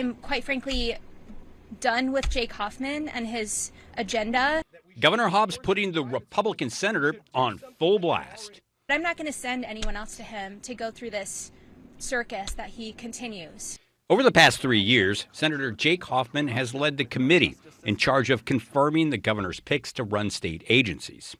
I'm quite frankly done with Jake Hoffman and his agenda. Governor Hobbs putting the Republican senator on full blast. I'm not going to send anyone else to him to go through this circus that he continues. Over the past 3 years, Senator Jake Hoffman has led the committee in charge of confirming the governor's picks to run state agencies.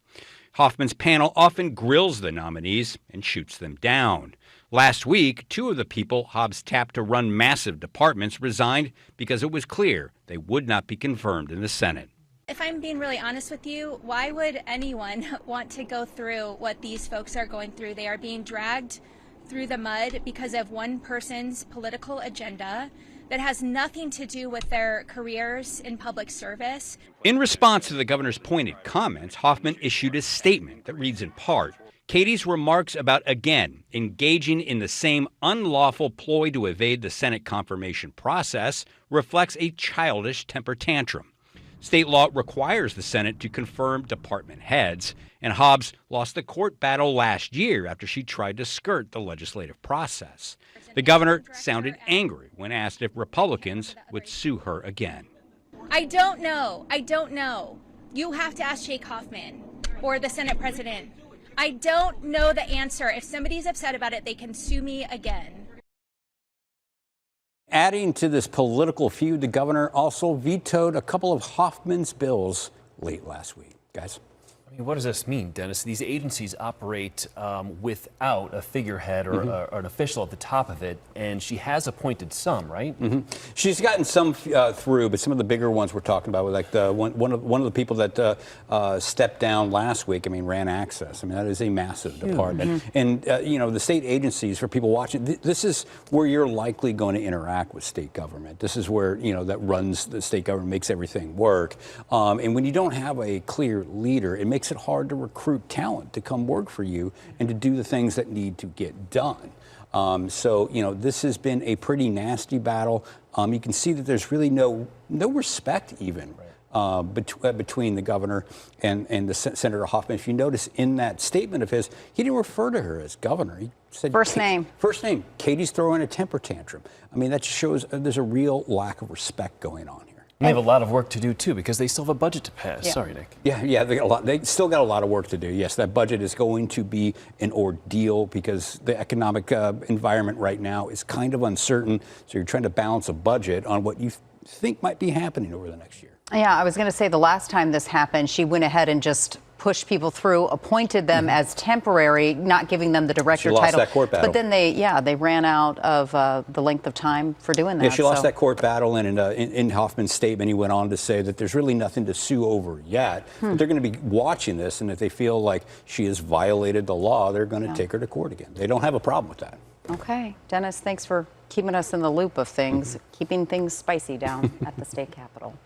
Hoffman's panel often grills the nominees and shoots them down. Last week, 2 of the people Hobbs tapped to run massive departments resigned because it was clear they would not be confirmed in the Senate. If I'm being really honest with you, why would anyone want to go through what these folks are going through? They are being dragged through the mud because of one person's political agenda that has nothing to do with their careers in public service. In response to the governor's pointed comments, Hoffman issued a statement that reads in part, Katie's remarks about, again, engaging in the same unlawful ploy to evade the Senate confirmation process reflects a childish temper tantrum. State law requires the Senate to confirm department heads, and Hobbs lost the court battle last year after she tried to skirt the legislative process. The governor sounded angry when asked if Republicans would sue her again. I don't know. You have to ask Jake Hoffman or the Senate president. I don't know the answer. If somebody's upset about it, they can sue me again. Adding to this political feud, the governor also vetoed a couple of Hoffman's bills late last week. Guys? I mean, what does this mean, Dennis? These agencies operate without a figurehead or an official at the top of it, and she has appointed some, right? She's gotten some through, but some of the bigger ones we're talking about, like the one of the people that stepped down last week. I mean, ran access. I mean, that is a massive department. And you know, the state agencies, for people watching, this is where you're likely going to interact with state government. This is where, you know, that runs the state government, makes everything work. And when you don't have a clear leader, it makes it hard to recruit talent to come work for you and to do the things that need to get done. So, you know, this has been a pretty nasty battle. You can see that there's really no respect even between the governor and the Senator Hoffman. If you notice in that statement of his, he didn't refer to her as governor. He said first name. First name. Katie's throwing a temper tantrum. I mean, that just shows there's a real lack of respect going on here. They have a lot of work to do, too, because they still have a budget to pass. Yeah. Sorry, Nick. Yeah, they still got a lot of work to do. Yes, that budget is going to be an ordeal because the economic environment right now is kind of uncertain. So you're trying to balance a budget on what you think might be happening over the next year. Yeah, I was going to say the last time this happened, she went ahead and just pushed people through, appointed them as temporary, not giving them the director title. She lost that court battle. But then they ran out of the length of time for doing that. Yeah, she lost that court battle, and in Hoffman's statement, he went on to say that there's really nothing to sue over yet. But they're going to be watching this, and if they feel like she has violated the law, they're going to take her to court again. They don't have a problem with that. Okay, Dennis, thanks for keeping us in the loop of things, keeping things spicy down at the state capitol.